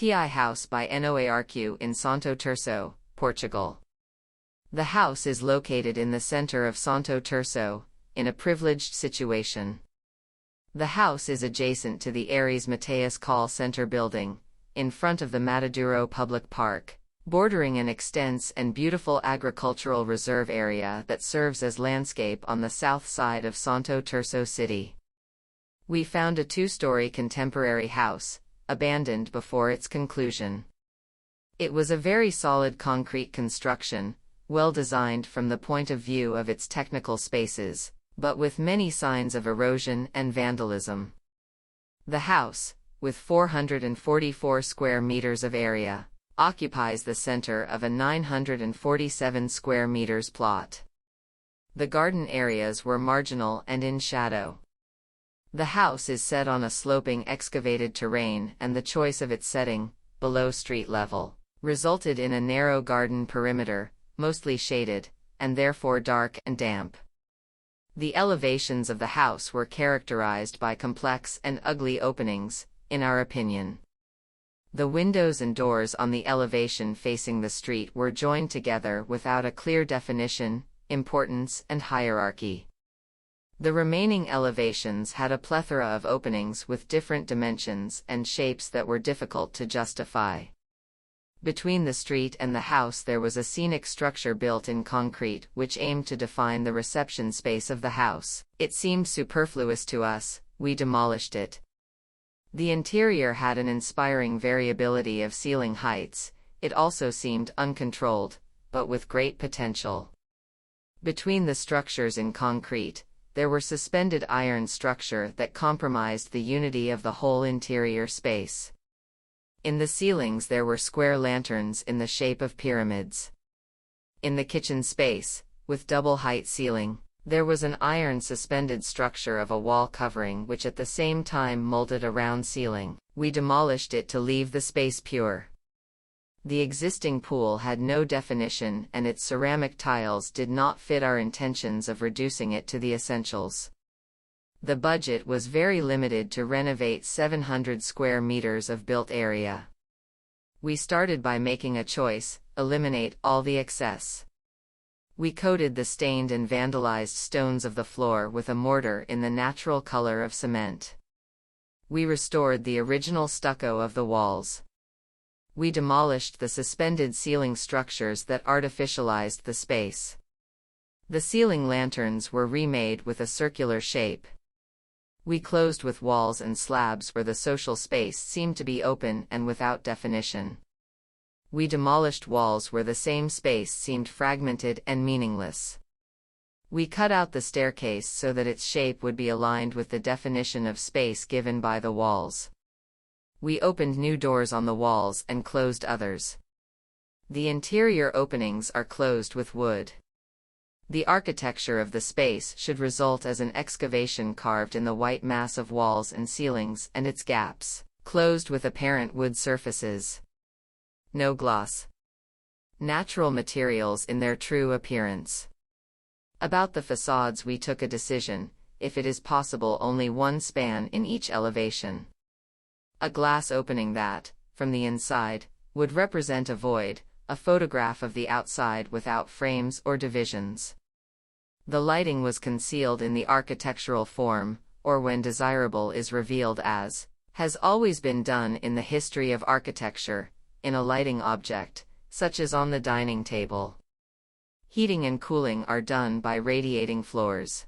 TI house by NOARQ in Santo Tirso, Portugal. The house is located in the center of Santo Tirso, in a privileged situation. The house is adjacent to the Aires Mateus Call Center building, in front of the Matadouro Public Park, bordering an extense and beautiful agricultural reserve area that serves as landscape on the south side of Santo Tirso city. We found a two-story contemporary house, abandoned before its conclusion. It was a very solid concrete construction, well designed from the point of view of its technical spaces, but with many signs of erosion and vandalism. The house, with 444 square meters of area, occupies the center of a 947 square meters plot. The garden areas were marginal and in shadow. The house is set on a sloping excavated terrain, and the choice of its setting, below street level, resulted in a narrow garden perimeter, mostly shaded, and therefore dark and damp. The elevations of the house were characterized by complex and ugly openings, in our opinion. The windows and doors on the elevation facing the street were joined together without a clear definition, importance, and hierarchy. The remaining elevations had a plethora of openings with different dimensions and shapes that were difficult to justify. Between the street and the house there was a scenic structure built in concrete which aimed to define the reception space of the house. It seemed superfluous to us, we demolished it. The interior had an inspiring variability of ceiling heights. It also seemed uncontrolled, but with great potential. Between the structures in concrete, there were suspended iron structure that compromised the unity of the whole interior space. In the ceilings there were square lanterns in the shape of pyramids. In the kitchen space, with double-height ceiling, there was an iron suspended structure of a wall covering which at the same time molded a round ceiling. We demolished it to leave the space pure. The existing pool had no definition and its ceramic tiles did not fit our intentions of reducing it to the essentials. The budget was very limited to renovate 700 square meters of built area. We started by making a choice: eliminate all the excess. We coated the stained and vandalized stones of the floor with a mortar in the natural color of cement. We restored the original stucco of the walls. We demolished the suspended ceiling structures that artificialized the space. The ceiling lanterns were remade with a circular shape. We closed with walls and slabs where the social space seemed to be open and without definition. We demolished walls where the same space seemed fragmented and meaningless. We cut out the staircase so that its shape would be aligned with the definition of space given by the walls. We opened new doors on the walls and closed others. The interior openings are closed with wood. The architecture of the space should result as an excavation carved in the white mass of walls and ceilings and its gaps, closed with apparent wood surfaces. No gloss. Natural materials in their true appearance. About the facades we took a decision: if it is possible, only one span in each elevation. A glass opening that, from the inside, would represent a void, a photograph of the outside without frames or divisions. The lighting was concealed in the architectural form, or when desirable is revealed as, has always been done in the history of architecture, in a lighting object, such as on the dining table. Heating and cooling are done by radiating floors.